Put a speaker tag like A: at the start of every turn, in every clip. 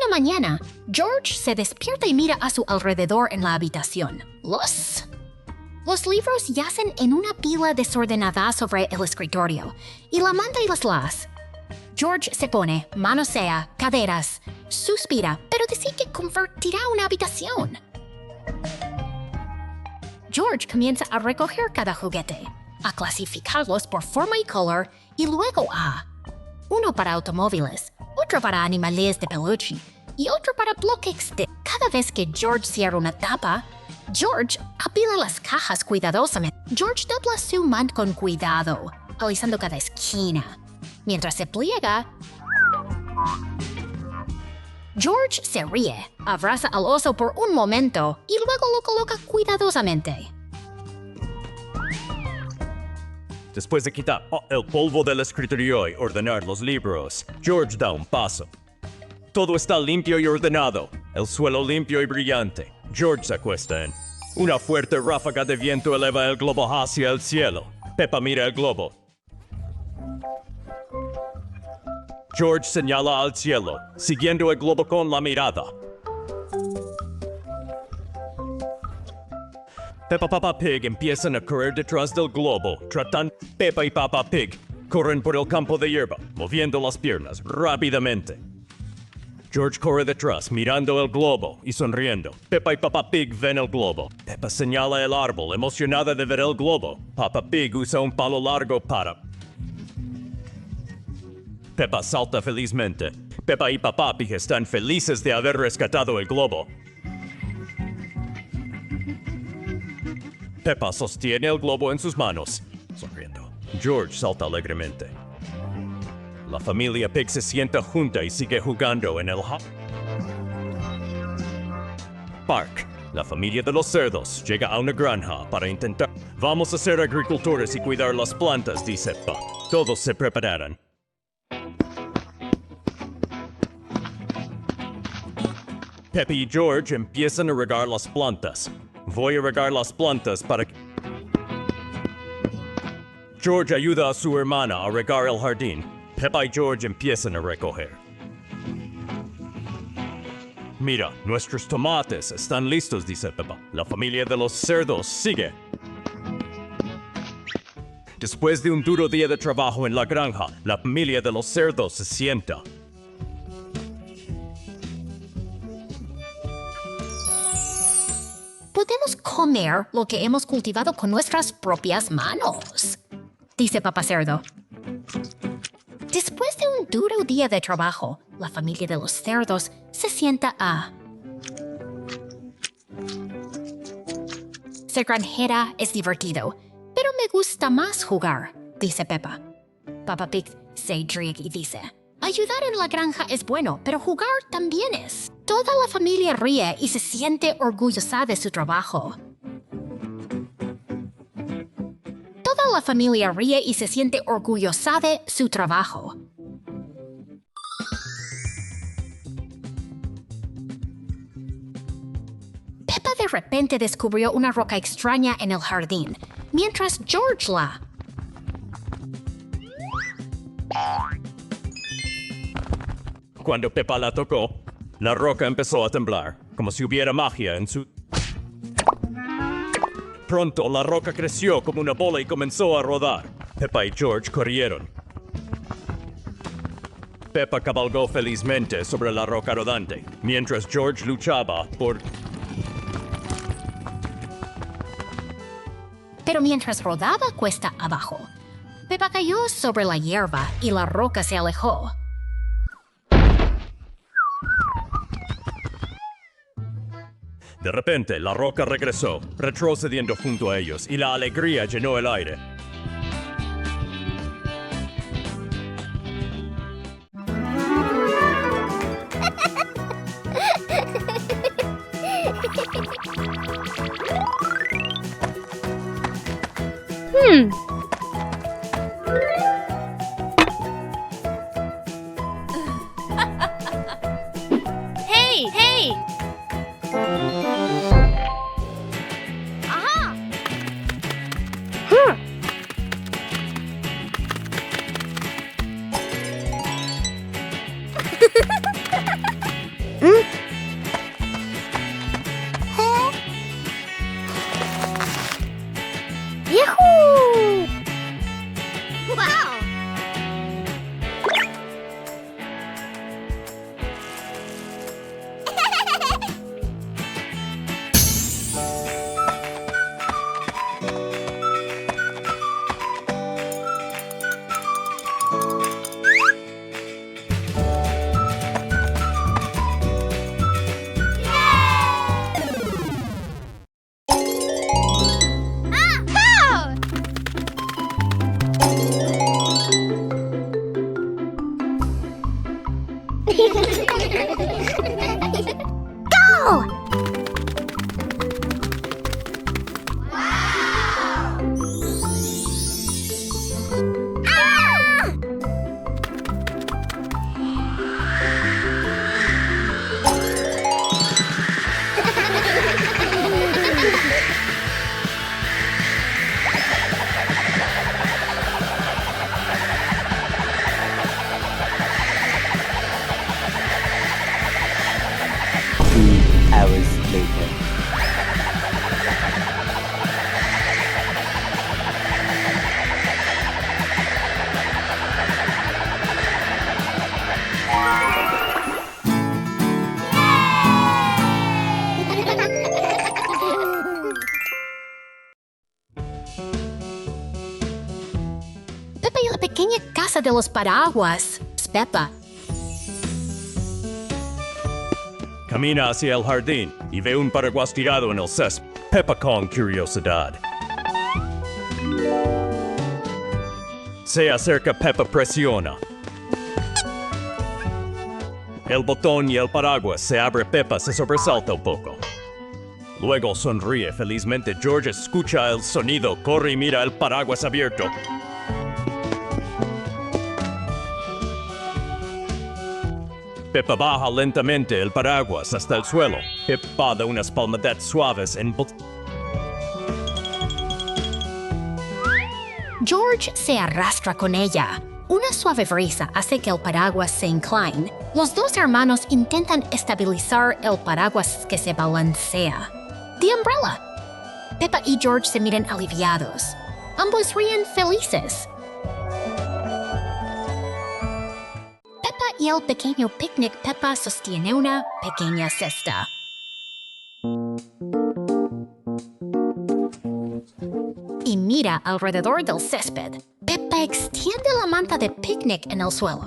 A: mañana, George se despierta y mira a su alrededor en la habitación. Los libros yacen en una pila desordenada sobre el escritorio, y la manda y las. George se pone, manosea, caderas, suspira, pero dice que convertirá una habitación. George comienza a recoger cada juguete, a clasificarlos por forma y color, y luego uno para automóviles, otro para animales de peluche, y otro para bloques de... Cada vez que George cierra una tapa, George apila las cajas cuidadosamente. George dobla su manta con cuidado, alisando cada esquina. Mientras se pliega, George se ríe, abraza al oso por un momento y luego lo coloca cuidadosamente.
B: Después de quitar el polvo del escritorio y ordenar los libros, George da un paso. Todo está limpio y ordenado, el suelo limpio y brillante. George se acuesta en. Una fuerte ráfaga de viento eleva el globo hacia el cielo. Peppa mira el globo. George señala al cielo, siguiendo el globo con la mirada. Papá Pig empiezan a correr detrás del globo, tratando. Peppa y Papá Pig corren por el campo de hierba, moviendo las piernas rápidamente. George corre detrás, mirando el globo y sonriendo. Peppa y Papá Pig ven el globo. Peppa señala el árbol, emocionada de ver el globo. Papá Pig usa un palo largo para... Peppa salta felizmente. Peppa y Papá Pig están felices de haber rescatado el globo. Peppa sostiene el globo en sus manos, sonriendo. George salta alegremente. La familia Pig se sienta junta y sigue jugando en el parque. La familia de los cerdos llega a una granja para intentar... Vamos a ser agricultores y cuidar las plantas, dice Peppa. Todos se preparan. Peppa y George empiezan a regar las plantas. Voy a regar las plantas para... George ayuda a su hermana a regar el jardín. Peppa y George empiezan a recoger. Mira, nuestros tomates están listos, dice Peppa. La familia de los cerdos sigue. Después de un duro día de trabajo en la granja, la familia de los cerdos se sienta.
A: Podemos comer lo que hemos cultivado con nuestras propias manos, dice Papá Cerdo. Después de un duro día de trabajo, la familia de los cerdos se sienta a... Ser granjera es divertido, pero me gusta más jugar, dice Peppa. Papá Pig se ríe y dice... Ayudar en la granja es bueno, pero jugar también es. Toda la familia ríe y se siente orgullosa de su trabajo. Toda la familia ríe y se siente orgullosa de su trabajo. Peppa de repente descubrió una roca extraña en el jardín, mientras George la...
B: Cuando Peppa la tocó, la roca empezó a temblar, como si hubiera magia en su... Pronto la roca creció como una bola y comenzó a rodar. Peppa y George corrieron. Peppa cabalgó felizmente sobre la roca rodante, mientras George luchaba por...
A: Pero mientras rodaba cuesta abajo, Peppa cayó sobre la hierba y la roca se alejó.
B: De repente, la roca regresó, retrocediendo junto a ellos, y la alegría llenó el aire.
C: ¡Hey! ¡Hey! ¡Ajá!
D: 2 hours later.
A: Peppa y la pequeña casa de los paraguas. Peppa.
B: Camina hacia el jardín y ve un paraguas tirado en el césped. Peppa con curiosidad. Se acerca, Peppa presiona. El botón y el paraguas se abre, Peppa se sobresalta un poco. Luego sonríe felizmente. George escucha el sonido, corre y mira el paraguas abierto. Peppa baja lentamente el paraguas hasta el suelo. Peppa da unas palmadas suaves en...
A: George se arrastra con ella. Una suave brisa hace que el paraguas se incline. Los dos hermanos intentan estabilizar el paraguas que se balancea. The umbrella. Peppa y George se miran aliviados. Ambos ríen felices. Peppa y el pequeño picnic. Peppa sostiene una pequeña cesta. Y mira alrededor del césped. Peppa extiende la manta de picnic en el suelo.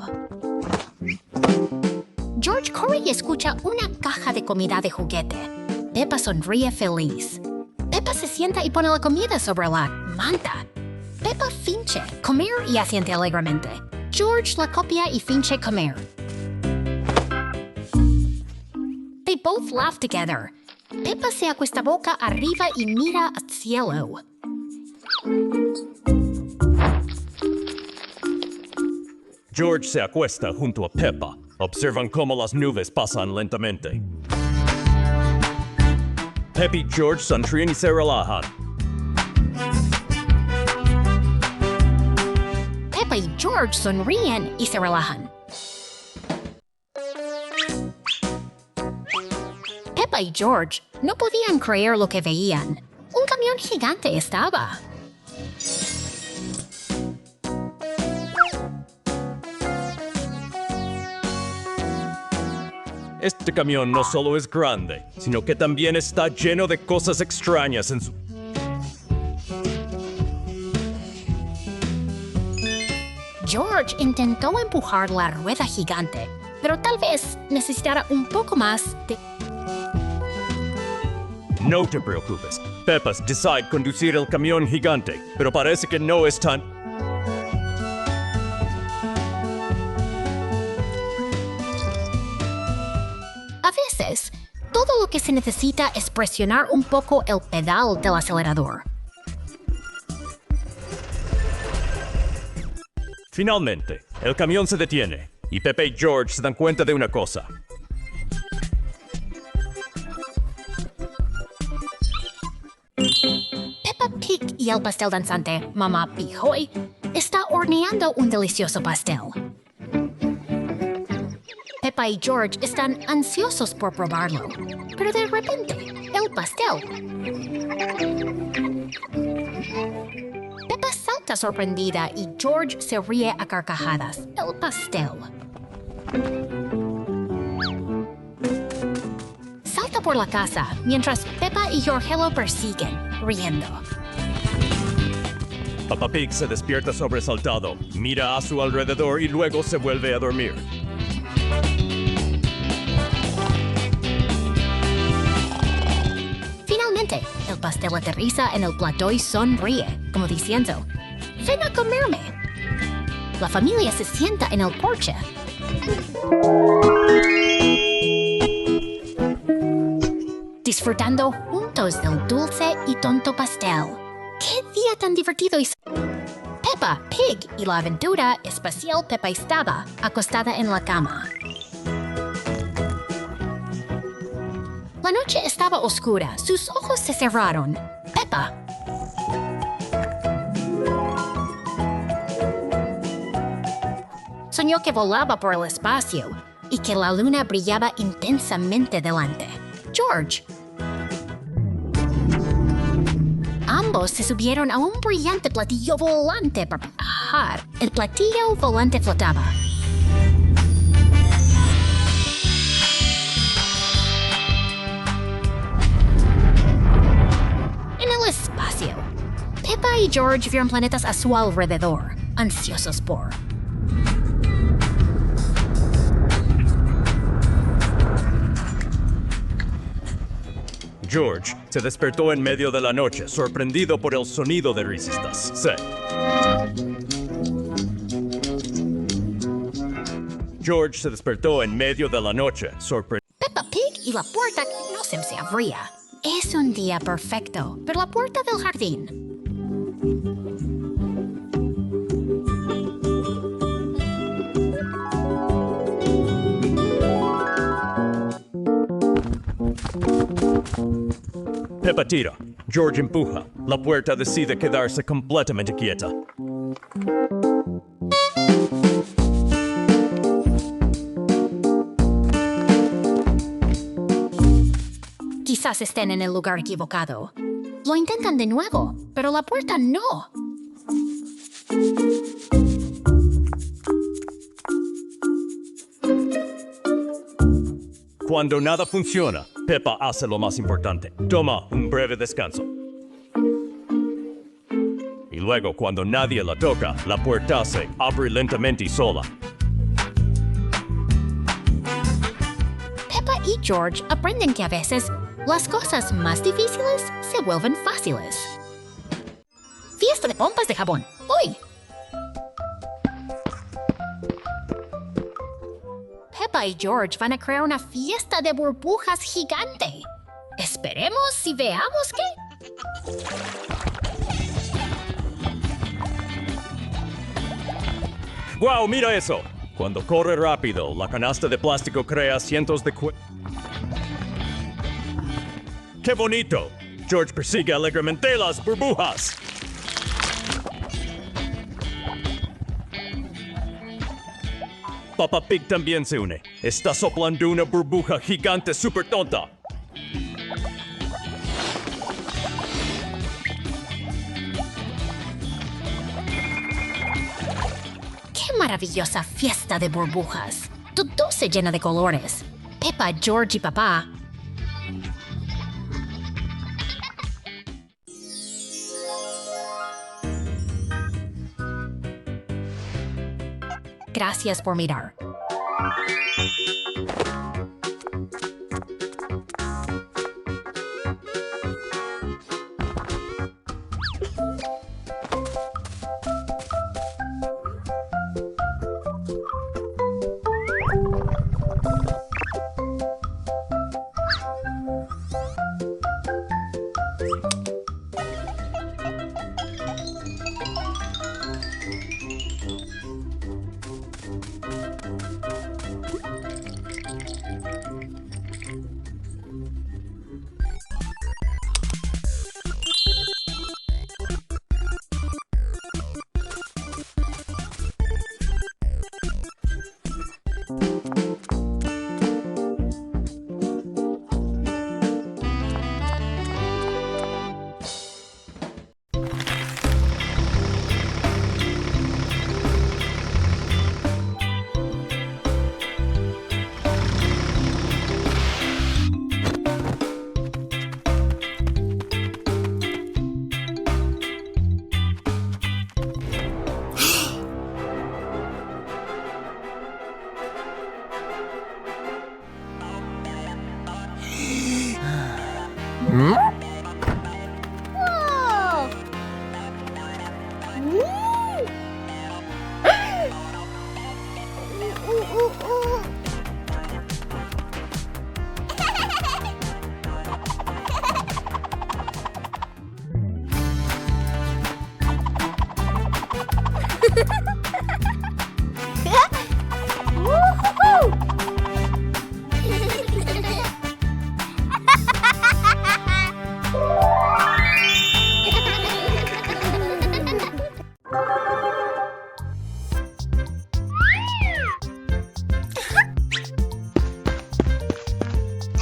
A: George corre y escucha una caja de comida de juguete. Peppa sonríe feliz. Peppa se sienta y pone la comida sobre la manta. Peppa finge comer y asiente alegremente. George la copia y finge comer. They both laugh together. Peppa se acuesta boca arriba y mira al cielo.
B: George se acuesta junto a Peppa. Observan cómo las nubes pasan lentamente. Peppa y George sonríen y se relajan.
A: Peppa y George sonríen y se relajan. Peppa y George no podían creer lo que veían. Un camión gigante estaba.
B: Este camión no solo es grande, sino que también está lleno de cosas extrañas en su...
A: George intentó empujar la rueda gigante, pero tal vez necesitara un poco más de...
B: No te preocupes. Peppa decide conducir el camión gigante, pero parece que no es tan...
A: A veces, todo lo que se necesita es presionar un poco el pedal del acelerador.
B: Finalmente, el camión se detiene, y Peppa y George se dan cuenta de una cosa.
A: Peppa Pig y el pastel danzante, Mamá Pig hoy, está horneando un delicioso pastel. Peppa y George están ansiosos por probarlo, pero de repente, el pastel. Peppa salta sorprendida y George se ríe a carcajadas. El pastel. Salta por la casa mientras Peppa y George lo persiguen, riendo.
B: Papá Pig se despierta sobresaltado, mira a su alrededor y luego se vuelve a dormir.
A: Finalmente, el pastel aterriza en el plató y sonríe, como diciendo, ¡ven a comerme! La familia se sienta en el porche. Disfrutando juntos del dulce y tonto pastel. ¡Qué día tan divertido! Peppa Pig y la aventura espacial. Peppa estaba acostada en la cama. La noche estaba oscura, sus ojos se cerraron. Peppa. Soñó que volaba por el espacio y que la luna brillaba intensamente delante. George. Ambos se subieron a un brillante platillo volante para viajar. El platillo volante flotaba. En el espacio. Peppa y George vieron planetas a su alrededor, ansiosos por...
B: George se despertó en medio de la noche, sorprendido por el sonido de risas. Sí. George se despertó en medio de la noche, sorprendido.
A: Peppa Pig y la puerta que no se abría. Es un día perfecto, pero la puerta del jardín...
B: Peppa tira. George empuja. La puerta decide quedarse completamente quieta.
A: Quizás estén en el lugar equivocado. Lo intentan de nuevo, pero la puerta no.
B: Cuando nada funciona, Peppa hace lo más importante. Toma un breve descanso. Y luego, cuando nadie la toca, la puerta se abre lentamente y sola.
A: Peppa y George aprenden que a veces las cosas más difíciles se vuelven fáciles. Fiesta de pompas de jabón. ¡Hoy! Peppa y George van a crear una fiesta de burbujas gigante. Esperemos y veamos qué.
B: ¡Wow! ¡Mira eso! Cuando corre rápido, la canasta de plástico crea cientos de ¡Qué bonito! George persigue alegremente las burbujas. Papá Pig también se une. Está soplando una burbuja gigante súper tonta.
A: ¡Qué maravillosa fiesta de burbujas! Todo se llena de colores. Peppa, George y papá... Gracias por mirar.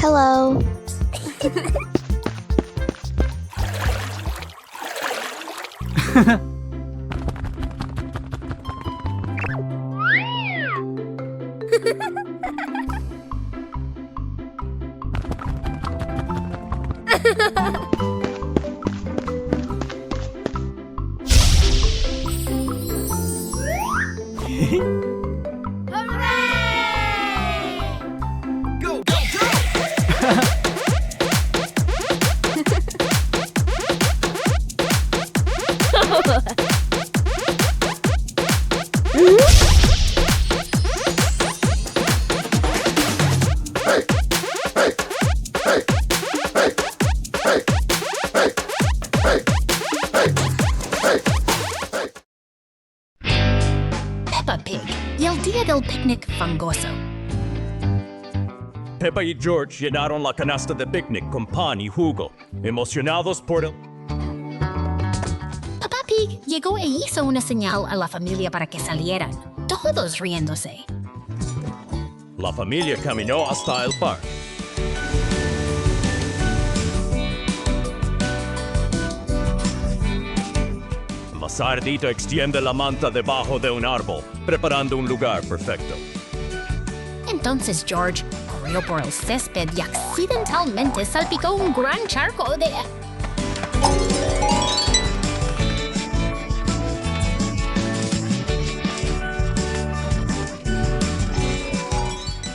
E: Hello.
A: Peppa Pig y el día del picnic fangoso.
B: Peppa y George llenaron la canasta de picnic con pan y jugo, emocionados por el...
A: Papá Pig llegó e hizo una señal a la familia para que salieran, todos riéndose.
B: La familia caminó hasta el parque. La sardita extiende la manta debajo de un árbol, preparando un lugar perfecto.
A: Entonces George corrió por el césped y accidentalmente salpicó un gran charco de...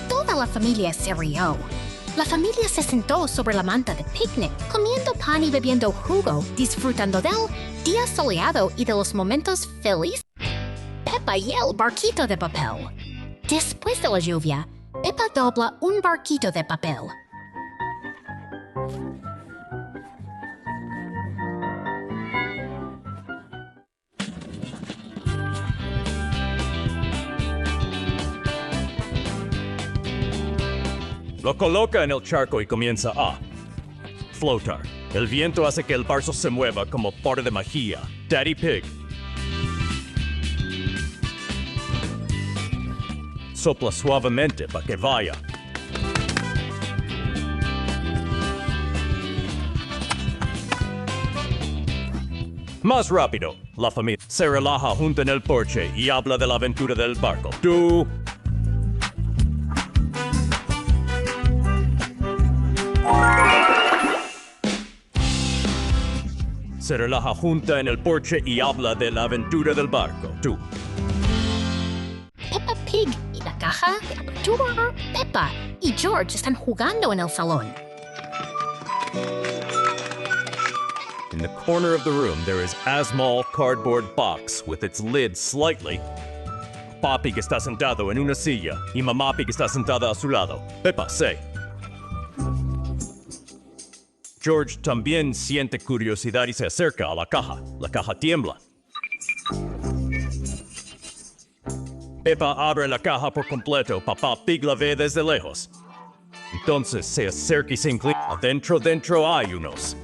A: Toda la familia se rió. La familia se sentó sobre la manta de picnic, comiendo pan y bebiendo jugo, disfrutando del día soleado y de los momentos felices. Peppa y el barquito de papel. Después de la lluvia, Peppa dobla un barquito de papel.
B: Lo coloca en el charco y comienza a flotar. El viento hace que el barco se mueva como parte de magia. Daddy Pig sopla suavemente para que vaya. Más rápido. La familia se relaja junto en el porche y habla de la aventura del barco. Tú... Se relaja junta en el porche y habla de la aventura del barco. Tú.
A: Peppa Pig y la caja de apertura. Peppa y George están jugando en el salón.
B: In the corner of the room, there is a small cardboard box with its lid slightly. Papá Pig está sentado en una silla y Mamá Pig está sentada a su lado. Peppa, say. George también siente curiosidad y se acerca a la caja. La caja tiembla. Peppa abre la caja por completo. Papá Pig la ve desde lejos. Entonces se acerca y se inclina. Dentro hay unos.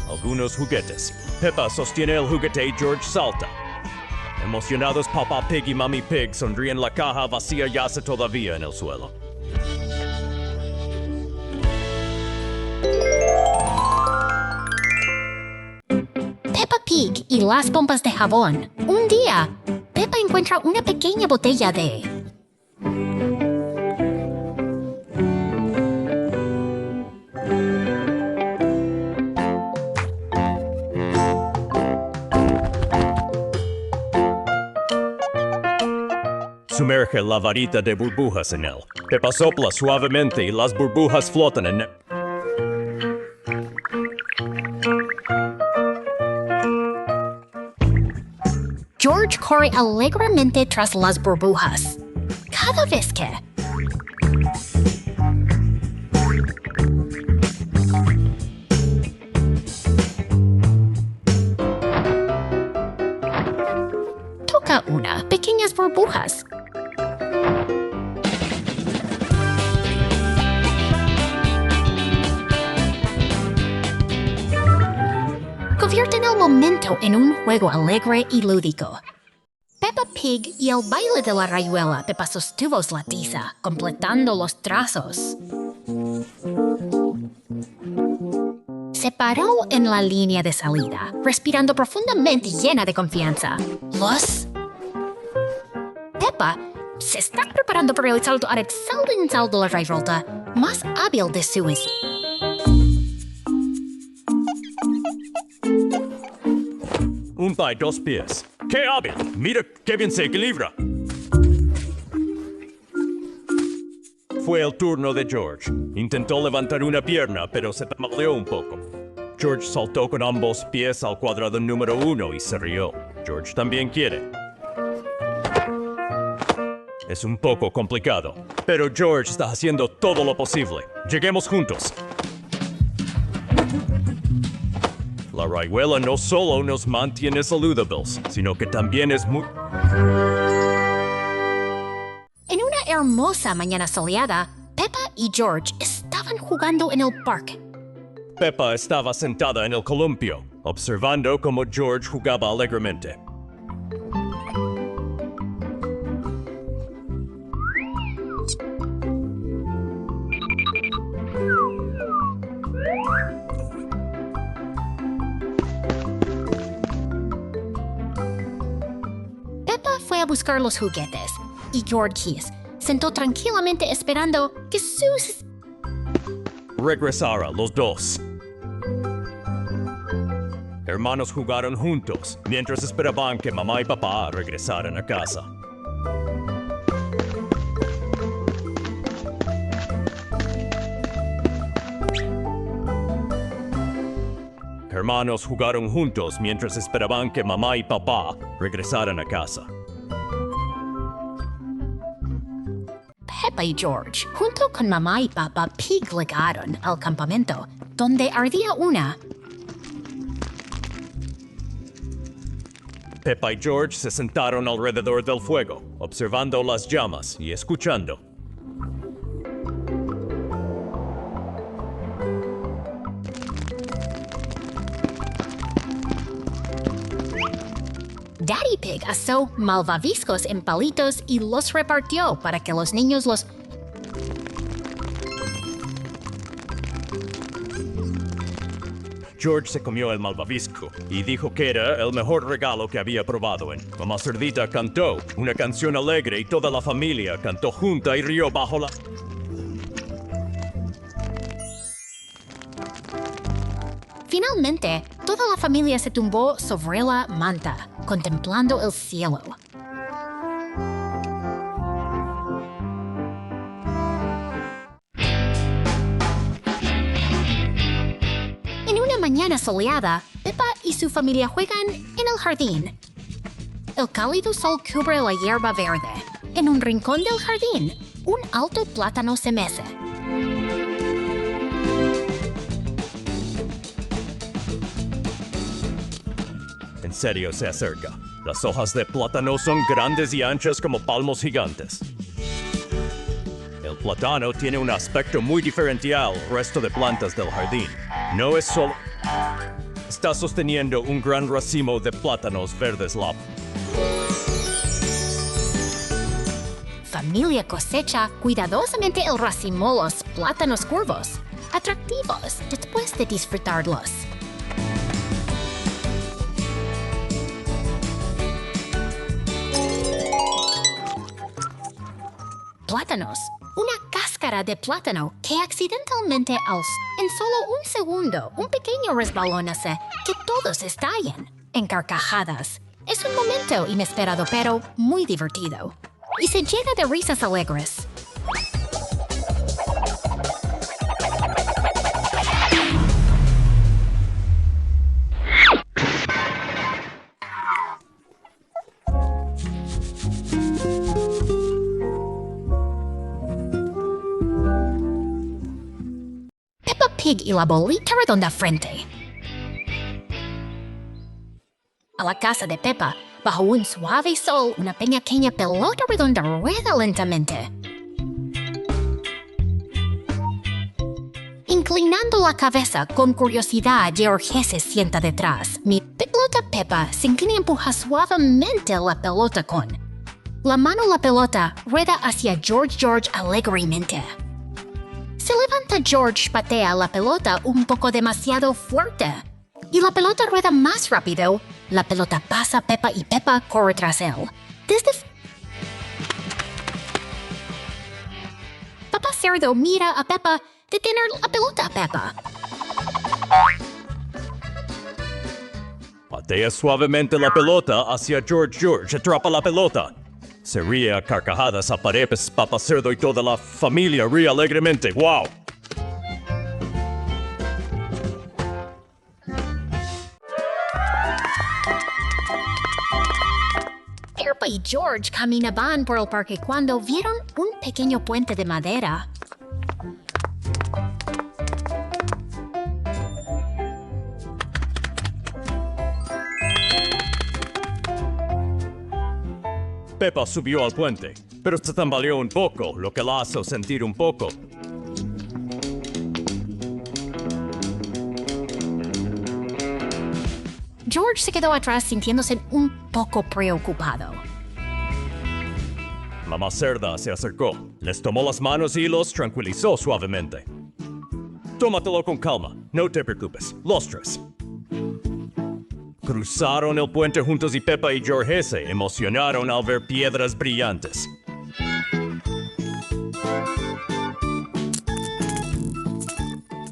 B: Algunos juguetes. Peppa sostiene el juguete y George salta. Emocionados, Papá Pig y Mami Pig sonríen. La caja vacía yace todavía en el suelo.
A: Peppa Pig y las bombas de jabón. Un día, Peppa encuentra una pequeña botella de...
B: Sumerge la varita de burbujas en él. Peppa sopla suavemente y las burbujas flotan en él.
A: George corre alegremente tras las burbujas. Cada vez que... toca una, pequeñas burbujas. Convierten el momento en un juego alegre y lúdico. Peppa Pig y el baile de la rayuela. Peppa sostuvo la tiza, completando los trazos. Se paró en la línea de salida, respirando profundamente y llena de confianza. Peppa se está preparando para el salto horizontal de la rayuela más hábil de su vida.
B: Un pie, dos pies. ¡Qué hábil! Mira qué bien se equilibra. Fue el turno de George. Intentó levantar una pierna, pero se tambaleó un poco. George saltó con ambos pies al cuadrado número 1 y se rió. George también quiere. Es un poco complicado, pero George está haciendo todo lo posible. Lleguemos juntos. La rayuela no solo nos mantiene saludables, sino que también es muy...
A: En una hermosa mañana soleada, Peppa y George estaban jugando en el parque.
B: Peppa estaba sentada en el columpio, observando cómo George jugaba alegremente.
A: Peppa fue a buscar los juguetes y George sentó tranquilamente esperando que sus...
B: Regresara los dos. Hermanos jugaron juntos mientras esperaban que mamá y papá regresaran a casa. Hermanos jugaron juntos mientras esperaban que mamá y papá regresaran a casa.
A: Peppa y George, junto con mamá y papá Pig, llegaron al campamento, donde ardía una...
B: Peppa y George se sentaron alrededor del fuego, observando las llamas y escuchando.
A: Daddy Pig asó malvaviscos en palitos y los repartió para que los niños los...
B: George se comió el malvavisco y dijo que era el mejor regalo que había probado. Mamá Cerdita cantó una canción alegre y toda la familia cantó junta y rió bajo la...
A: Finalmente, toda la familia se tumbó sobre la manta, contemplando el cielo. En una mañana soleada, Peppa y su familia juegan en el jardín. El cálido sol cubre la hierba verde. En un rincón del jardín, un alto plátano se mece.
B: En serio se acerca. Las hojas de plátano son grandes y anchas como palmos gigantes. El plátano tiene un aspecto muy diferente al resto de plantas del jardín. No es solo... Está sosteniendo un gran racimo de plátanos verdes. La
A: familia cosecha cuidadosamente el racimo, los plátanos curvos, atractivos después de disfrutarlos. Plátanos, una cáscara de plátano que accidentalmente en solo un segundo, un pequeño resbalón hace que todos estallen en carcajadas. Es un momento inesperado pero muy divertido y se llena de risas alegres. Pig y la bolita redonda frente. A la casa de Peppa, bajo un suave sol, una pequeña pelota redonda rueda lentamente. Inclinando la cabeza con curiosidad, George se sienta detrás. Mi pelota pelota Peppa se inclina y empuja suavemente la pelota con la mano. La pelota rueda hacia George alegremente. Se levanta George, patea la pelota un poco demasiado fuerte. Y la pelota rueda más rápido. La pelota pasa a Peppa y Peppa corre tras él. Papá Cerdo mira a Peppa detener la pelota a Peppa.
B: Patea suavemente la pelota hacia George. Atrapa la pelota. Se ríe a carcajadas, aparece Papá Cerdo y toda la familia ríe alegremente. ¡Wow!
A: Peppa y George caminaban por el parque cuando vieron un pequeño puente de madera.
B: Peppa subió al puente, pero se tambaleó un poco, lo que la hizo sentir un poco.
A: George se quedó atrás sintiéndose un poco preocupado.
B: Mamá Cerda se acercó, les tomó las manos y los tranquilizó suavemente. Tómatelo con calma, no te preocupes, los tres. Cruzaron el puente juntos y Peppa y George se emocionaron al ver piedras brillantes.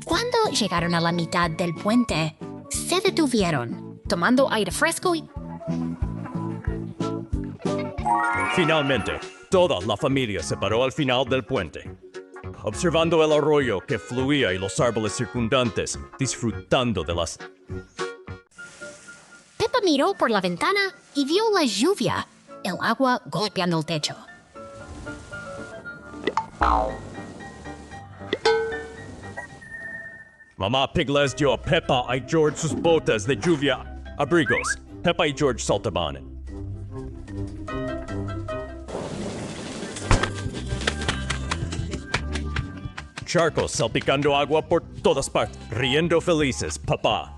A: Cuando llegaron a la mitad del puente, se detuvieron, tomando aire fresco y...
B: Finalmente, toda la familia se paró al final del puente, observando el arroyo que fluía y los árboles circundantes, disfrutando de las...
A: Peppa miró por la ventana y vio la lluvia, el agua golpeando el techo.
B: Mamá Pig les dio a Peppa y George sus botas de lluvia, abrigos. Peppa y George saltaban. Charcos salpicando agua por todas partes, riendo felices, papá.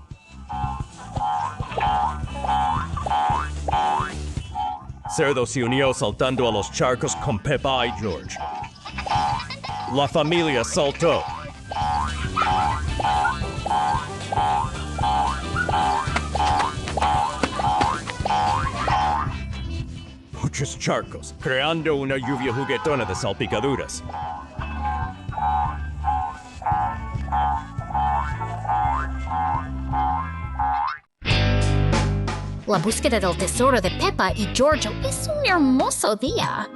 B: Cerdo se unió saltando a los charcos con Peppa y George. La familia saltó. Muchos charcos, creando una lluvia juguetona de salpicaduras.
A: La búsqueda del tesoro de Peppa y George es un hermoso día.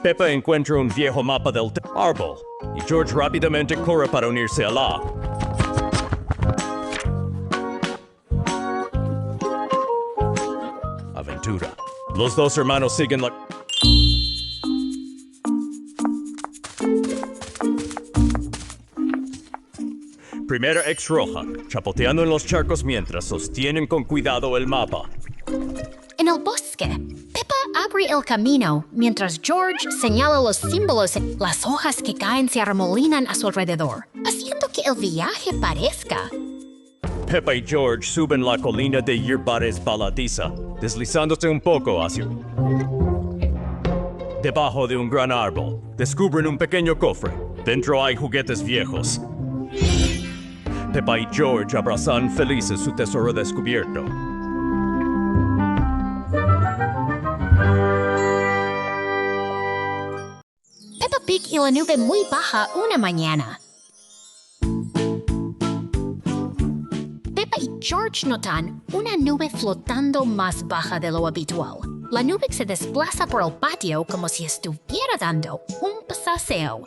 B: Peppa encuentra un viejo mapa del árbol y George rápidamente corre para unirse a la. Aventura. Los dos hermanos siguen la... Primera ex roja, chapoteando en los charcos mientras sostienen con cuidado el mapa.
A: En el bosque, Peppa abre el camino mientras George señala los símbolos. Las hojas que caen se arremolinan a su alrededor, haciendo que el viaje parezca.
B: Peppa y George suben la colina de hierba resbaladiza, deslizándose un poco hacia... Debajo de un gran árbol, descubren un pequeño cofre. Dentro hay juguetes viejos. Peppa y George abrazan felices su tesoro descubierto.
A: Peppa Pig y la nube muy baja una mañana. Peppa y George notan una nube flotando más baja de lo habitual. La nube se desplaza por el patio como si estuviera dando un paseo.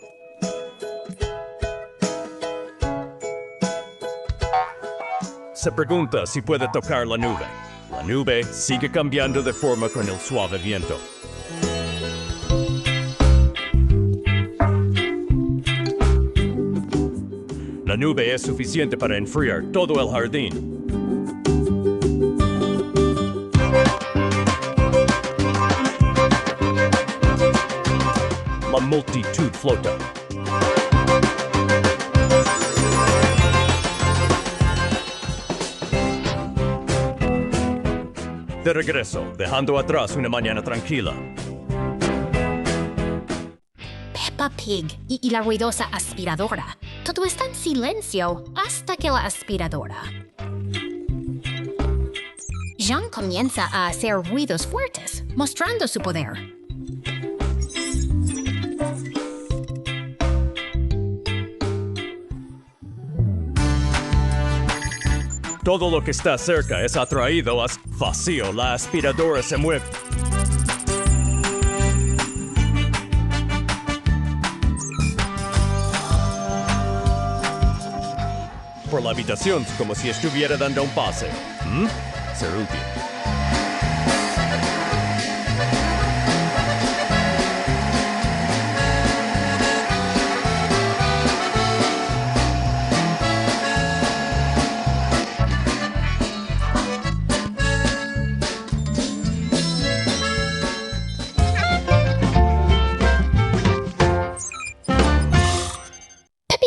B: Se pregunta si puede tocar la nube. La nube sigue cambiando de forma con el suave viento. La nube es suficiente para enfriar todo el jardín. La multitud flota. De regreso, dejando atrás una mañana tranquila.
A: Peppa Pig y la ruidosa aspiradora. Todo está en silencio hasta que la aspiradora. Jean comienza a hacer ruidos fuertes, mostrando su poder.
B: Todo lo que está cerca es atraído a vacío. La aspiradora se mueve. Por la habitación como si estuviera dando un paseo. Ser útil.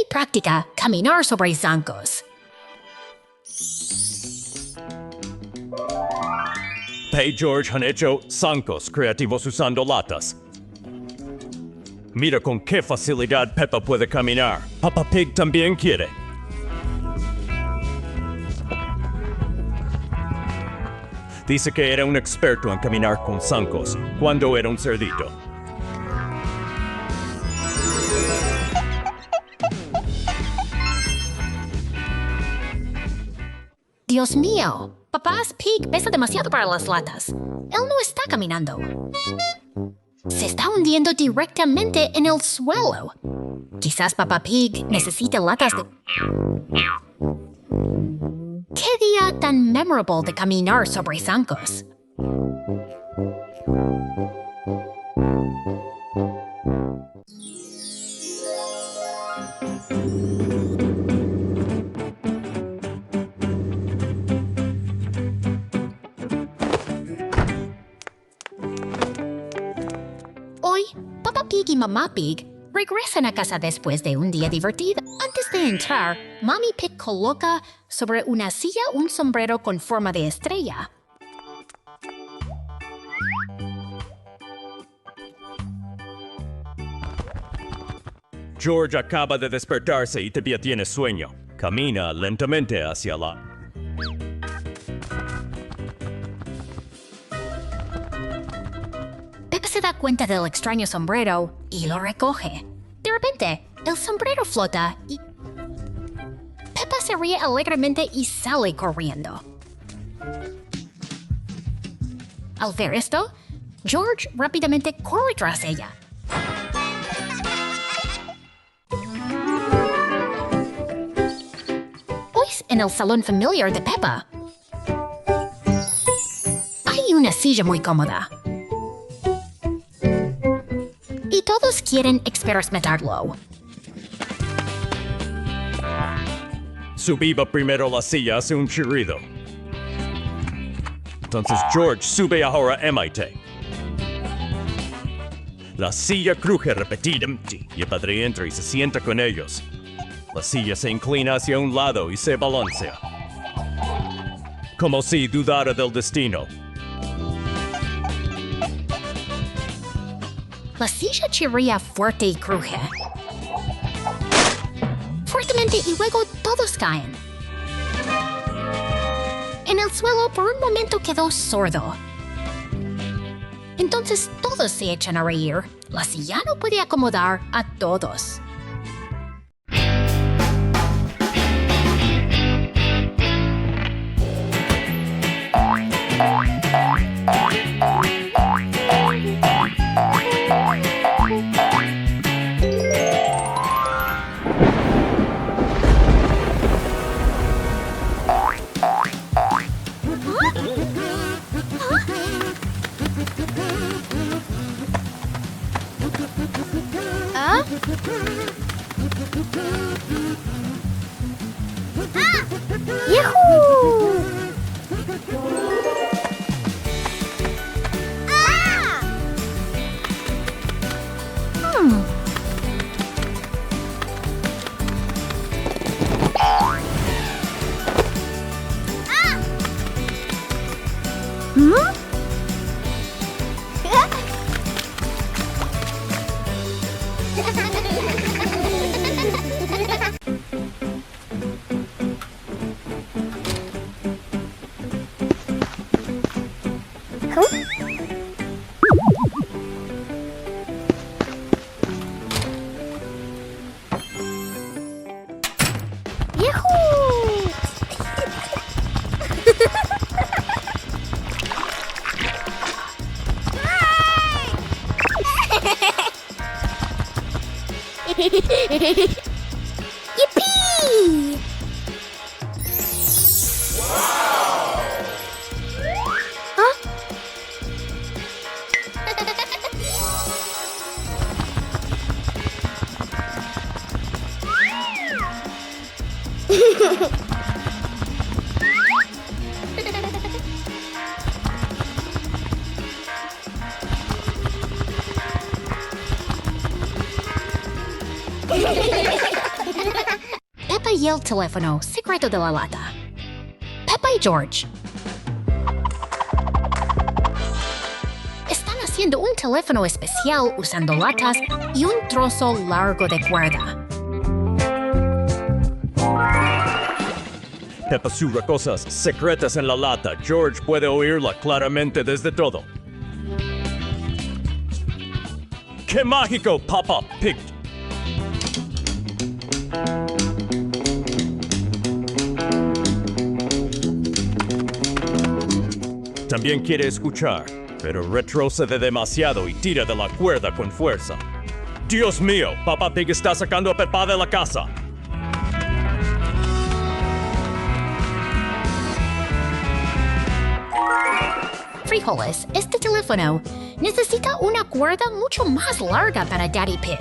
A: Práctica caminar sobre zancos.
B: Pei y George han hecho zancos creativos usando latas. Mira con qué facilidad Peppa puede caminar. Papá Pig también quiere. Dice que era un experto en caminar con zancos cuando era un cerdito.
A: Dios mío, Papá Pig pesa demasiado para las latas. Él no está caminando. Se está hundiendo directamente en el suelo. Quizás Papá Pig necesite latas de... ¡Qué día tan memorable de caminar sobre zancos! Hoy, Papá Pig y Mamá Pig regresan a casa después de un día divertido. Antes de entrar, Mami Pig coloca sobre una silla un sombrero con forma de estrella.
B: George acaba de despertarse y todavía tiene sueño. Camina lentamente hacia la...
A: Peppa se da cuenta del extraño sombrero y lo recoge. De repente, el sombrero flota y... Peppa se ríe alegremente y sale corriendo. Al ver esto, George rápidamente corre tras ella. Hoy en el salón familiar de Peppa. Hay una silla muy cómoda. Y todos quieren experimentarlo.
B: Subía primero la silla, hace un chirrido. Entonces George sube ahora MIT. La silla cruje repetidamente y el padre entra y se sienta con ellos. La silla se inclina hacia un lado y se balancea. Como si dudara del destino.
A: La silla chirría fuerte y cruje. Fuertemente y luego todos caen. En el suelo por un momento quedó sordo. Entonces todos se echan a reír. La silla no puede acomodar a todos. Yippee! Huh? Peppa y el teléfono, secreto de la lata. Peppa y George están haciendo un teléfono especial usando latas y un trozo largo de cuerda.
B: Peppa sube cosas secretas en la lata. George puede oírla claramente desde todo. ¡Qué mágico, Papá Pig! También quiere escuchar, pero retrocede demasiado y tira de la cuerda con fuerza. ¡Dios mío! Papá Pig está sacando a Peppa de la casa.
A: Frijoles, este teléfono necesita una cuerda mucho más larga para Daddy Pig.